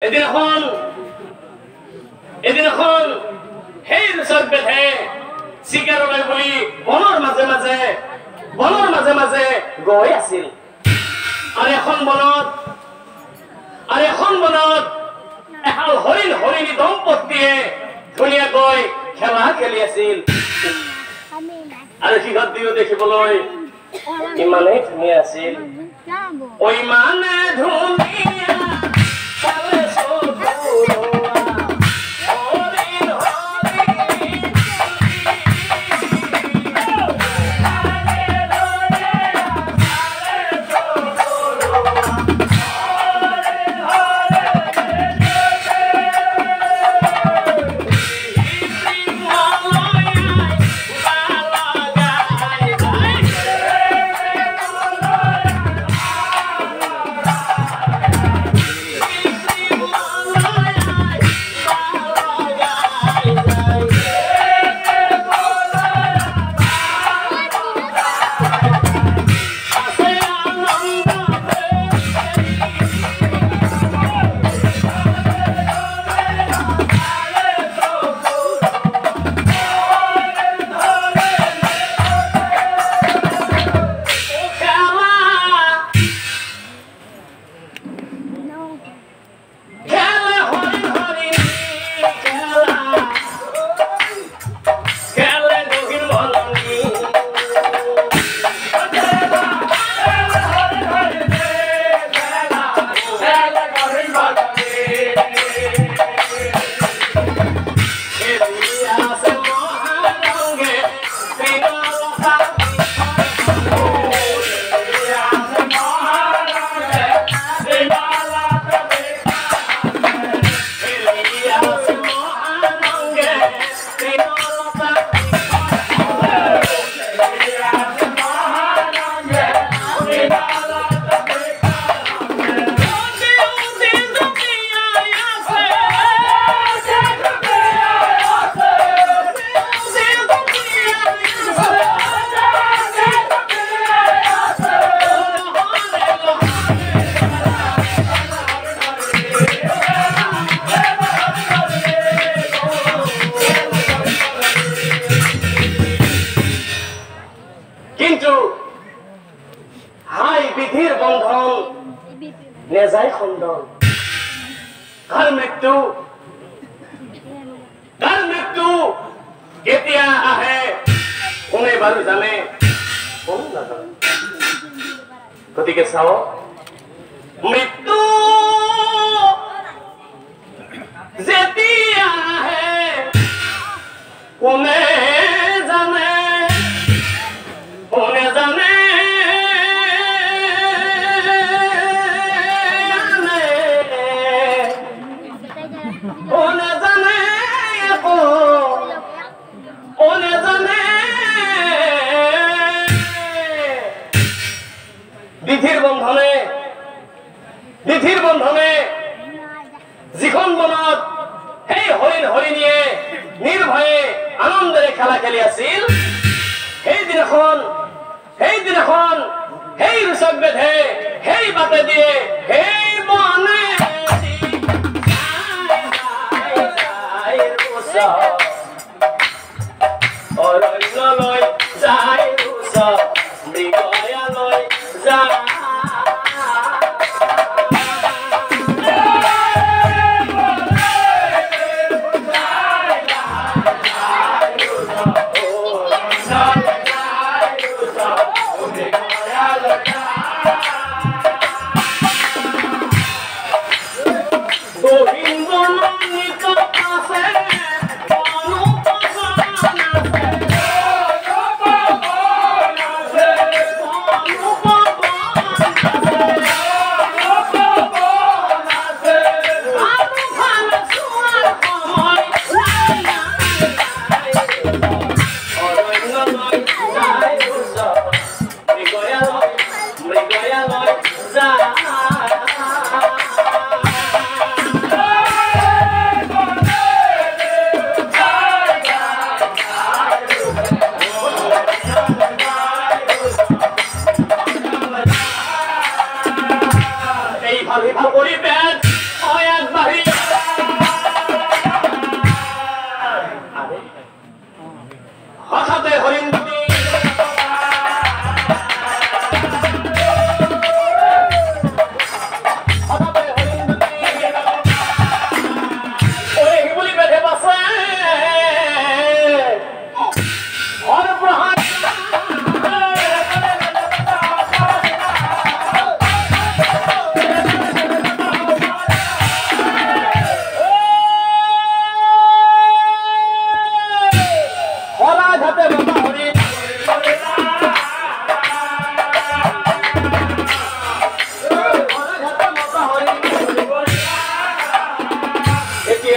এদিন এখন সেই ৰুচক বেধে চিকাৰলৈ বুলি বনৰ মাজে মাজে গৈ আছিল আৰু এখন বনত এহাল হৰিণী দম্পতীয়ে ধুনীয়াকৈ খেলা খেলি আছিল আৰু সিহঁত দুয়ো দেখিবলৈ ইমানেই ধুনীয়া আছিল ইমানে ধুনীয়া নেজাই খণ্ডন কাৰ মৃত্যু কেতিয়া আহে কোনে বাৰু জানে কোন নাজানে গতিকে চাও মৃত্যু যেতিয়া আহে কোনে জানে বিধিৰ বন্ধনে যিখন বনত সেই হৰিণীয়ে নিৰ্ভয়ে আনন্দেৰে খেলা খেলি আছিল সেইদিনাখন সেই ৰুচক বেধে সেই বাটে দিয়ে সেই বনে অৰণ্যলৈ যায় ৰুচক মৃগয়ালৈ যায়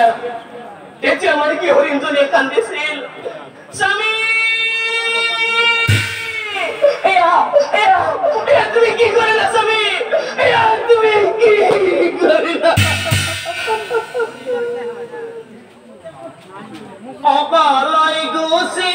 দিয়া তেতিয়া আমাৰ কি হৰিণজনীয়ে কান্দিছিল স্বামী এয়া তুমি কি কৰিলা স্বামী এয়া তুমি কি কৰিলা অকলৈ গুচি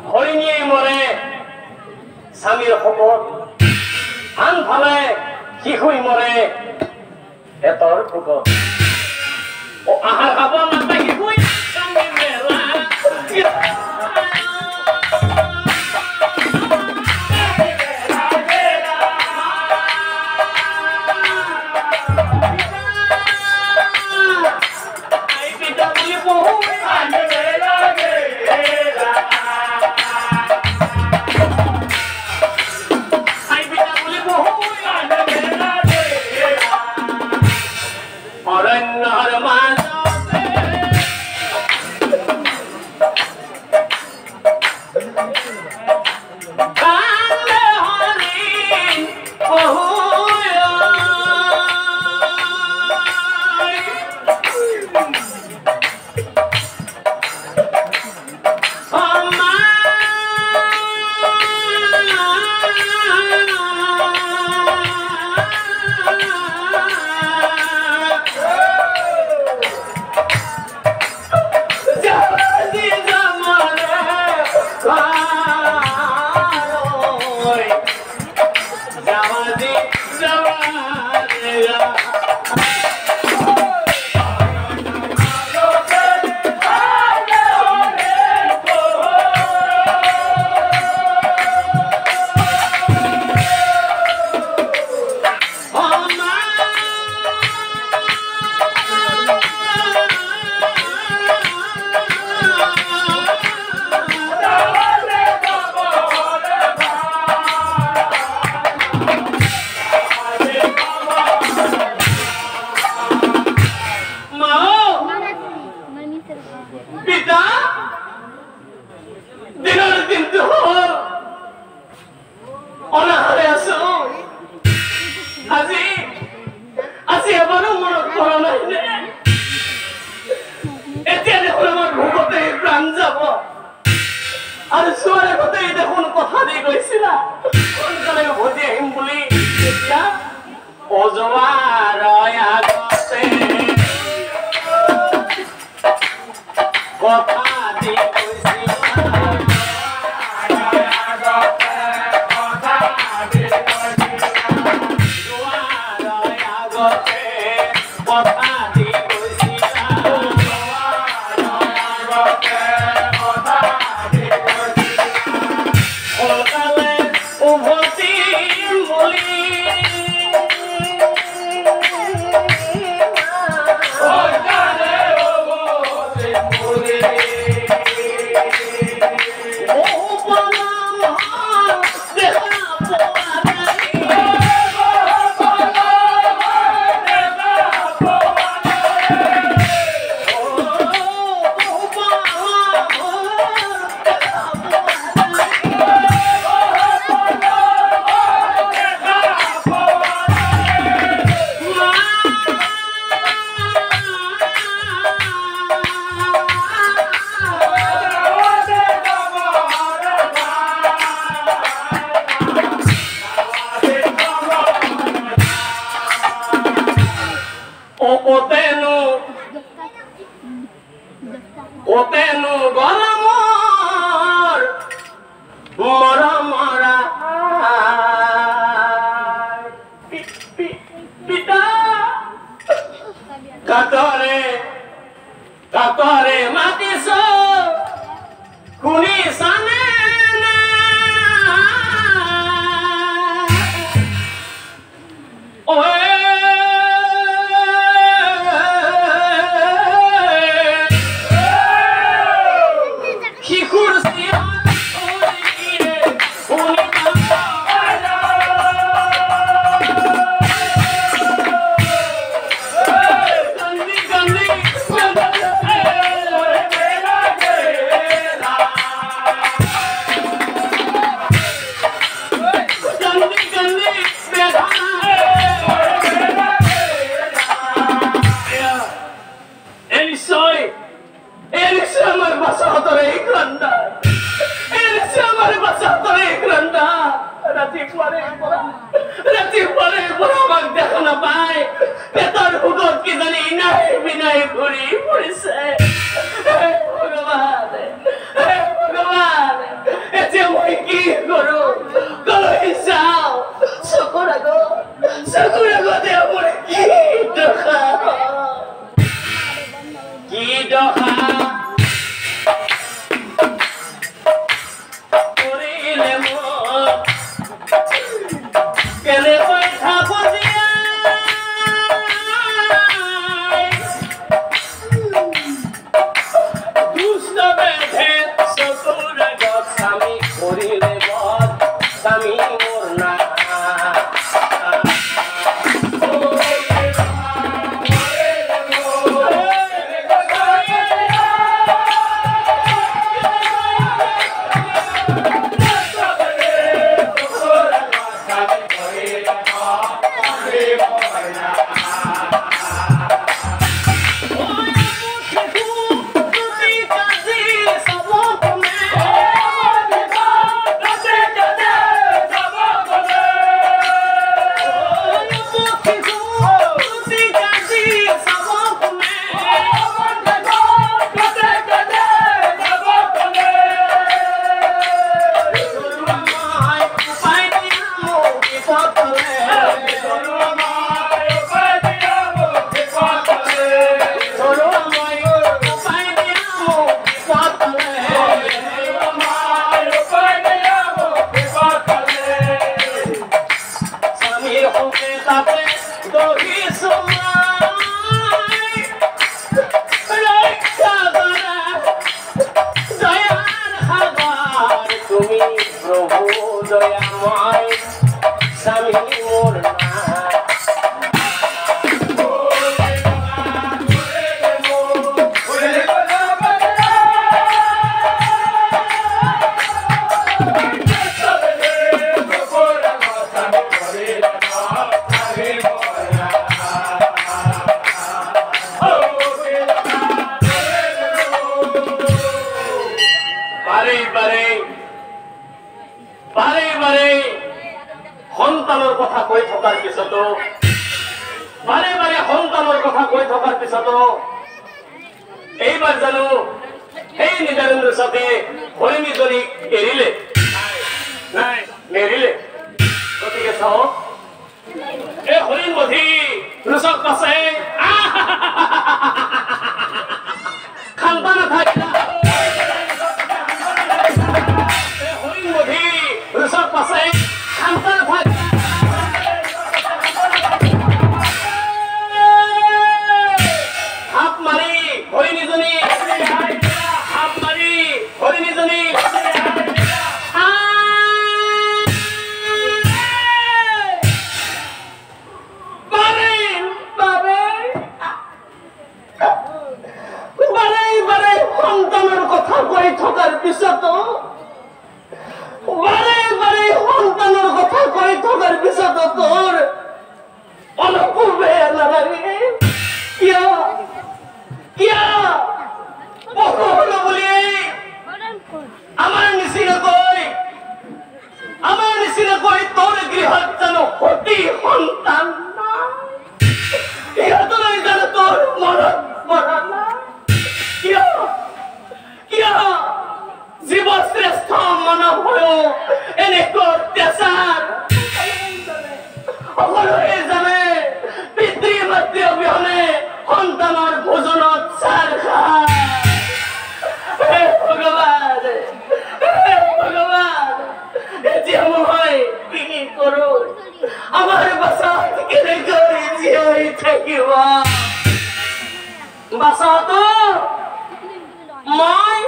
হৰিণীয়ে মৰে স্বামীৰ শপত আনফালে শিশুই মৰে পেটৰ ভোকত আহাৰ খাব নাপায় শিশুই স্বামী মেলা অরণ্যর মাঝে আর সোয়ারে কথাই দেখুন কথা দিয়ে কইছিলা কোনকালে ভোজে আহিম বুলি এতিয়া অজৱাৰ আগতে কথা দি কইছিলা Otenu golamor mora mora pita katore mati so kuni sane oe Pare বাৰে বাৰে সন্তানৰ কথা কৈ থকাৰ পিছতো বাৰে বাৰে সন্তানৰ কথা কৈ থকাৰ পিছতো এইবাৰ জানো সেই নিদাৰেন্দ্ৰ চাঁদে হৰিণীজনীক এৰিলে নাই নেৰিলে গতিকে চাওক এই হৰিণ বধি ৰুচক পাছে খান্তা নাথাকিলা এই হৰিণ বধি ৰুচক পাছে খান্তা নাথাকিলা হাত মাৰি হৰিণীজনী হাত মাৰি হৰিণীজনী সন্তানৰ কথা কৈ থকাৰ পিছতো বাৰে বাৰে সন্তানৰ কথা কৈ থকাৰ পিছতো তোৰ অলপো বেয়া নালাগে কিয় কিয় বুলি আমাৰ নিচিনাকৈ তোৰ গৃহত জানো সতী সন্তান সিহঁতলৈ জানো তোৰ মনত মৰা নাই কিয় কিয় জীৱ শ্ৰেষ্ঠ মানৱ হৈও এনেকুৱা অত্যাচাৰ সকলোৱে জানে পিতৃ মাতৃ অবিহনে সন্তানৰ ভোজনত চাৰ খায় ভগৱান এতিয়া মই কি কৰো আমাৰ বাছত কেনেকৈ জীয়াই থাকিব বাছতো মই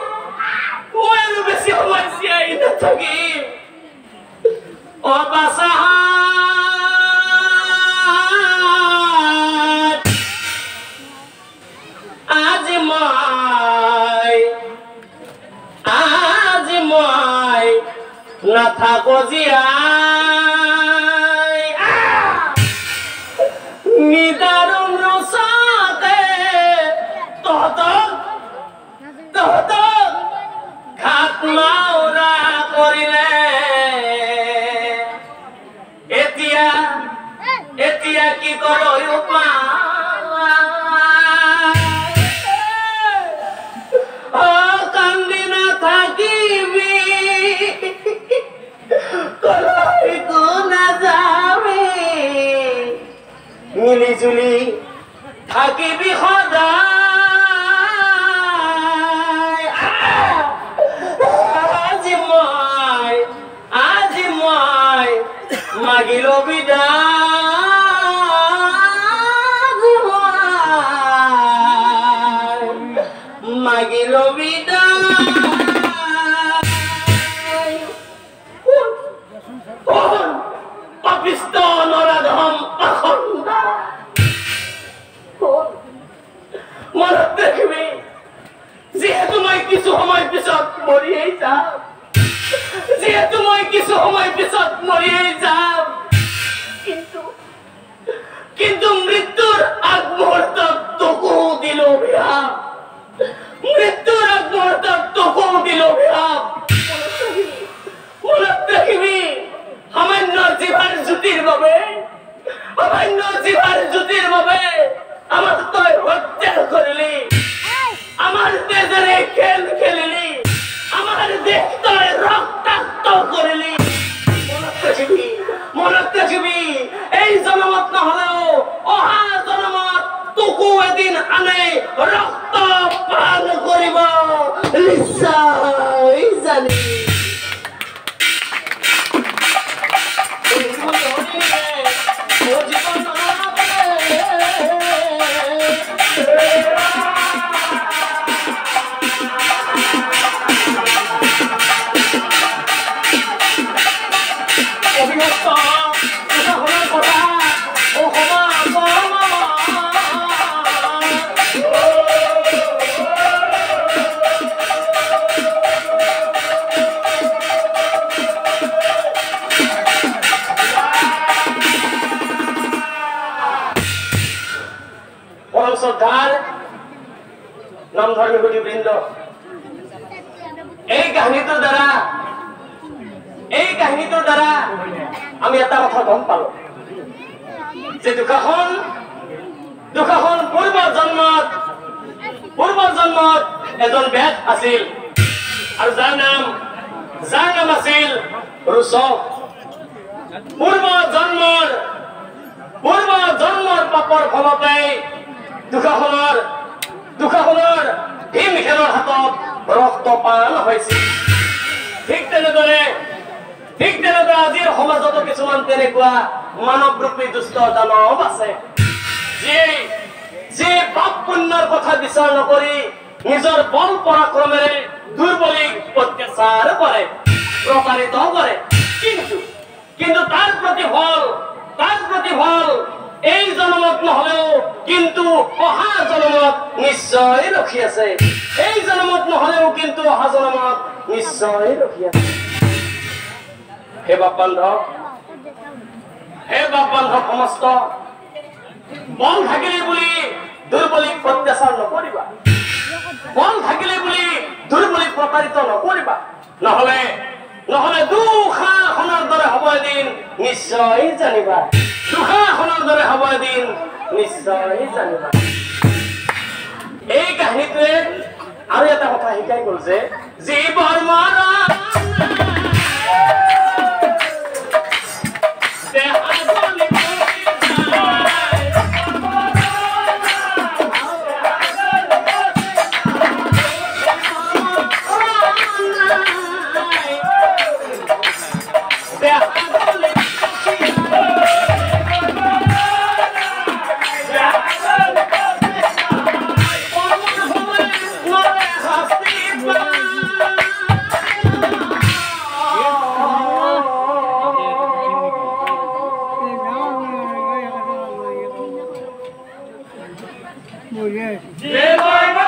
আৰু বেছি সময় জীয়াই নাথাকিম অ বাছা আজি মই নাথাকো জীয়াই নিদাৰুণ ৰচাতে তহঁতক ঘাট মাউৰা কৰিলে এতিয়া কি কৰো কান্দি নাথাকিবি কলৈকো নাযাবি মিলি জুলি থাকিবি সদায় আজি মই মাগিলো বিদায় মাগিলো বিদায় পাপিষ্ট নৰাধম পাখণ্ডা মনত ৰাখিবি যিহেতু মই কিছু সময় পিছত মৰিয়েই যাম কিন্তু মৃত্যুৰ আগমুহূৰ্তত তোকো দিলো বিহাপ মনত ৰাখিবি সামান্য জিভাৰ জ্যোতিৰ বাবে আমাক তই হত্যা কৰিলি আমাৰ তেজেৰে খেল খেলিলি আমাৰ দেশ তই ৰক্তাক্ত কৰিলি মনত ৰাখিবি এই জনমত নহলেও অহা জনমত তোকো এদিন আনে ৰক্ত পান কৰিব নিশ্চয় জানি শ্ৰদ্ধাৰ নামধৰ্মী বৃন্দ এই কাহিনীটোৰ দ্বাৰা এই কাহিনীটোৰ দ্বাৰা আমি এটা কথা গম পালো যে দুঃশাসন পূৰ্ব জন্মত এজন বেদ আছিল আৰু যাৰ নাম আছিল ৰুচক পূৰ্ব জন্মৰ পাপৰ ফলতে দুঃশাসনৰ ভীমসেনৰ হাতত ৰক্তপান হৈছিল ঠিক তেনেদৰে আজিৰ সমাজতো কিছুমান তেনেকুৱা মানৱৰূপী দুষ্ট দানৱ আছে যি পাপ পুণ্যৰ কথা বিচাৰ নকৰি নিজৰ বল পৰাক্ৰমেৰে দুৰ্বলীক অত্যাচাৰ কৰে প্ৰতাৰিত কৰে কিন্তু তাৰ প্ৰতিফল এই জন্মত নহলেও কিন্তু অহা জন্মত নিশ্চয় ৰখি আছে এই জন্মত নহলেও কিন্তু অহা জন্মত নিশ্চয় ৰখি আছে হে বাপ বান্ধৱ সমস্ত বল থাকিলে বুলি দুৰ্বলীক অত্যাচাৰ নকৰিবা বল থাকিলে বুলি দুৰ্বলীক প্ৰতাৰিত নকৰিবা নহলে দুঃশাসনৰ দৰে হ'ব এদিন নিশ্চয় জানিবা দুঃশাসনৰ দৰে হ'ব এদিন নিশ্চয় জানিবা এই কাহিনীটোৱে আৰু এটা কথা শিকাই গ'ল যে জীৱৰ মৰণ Jai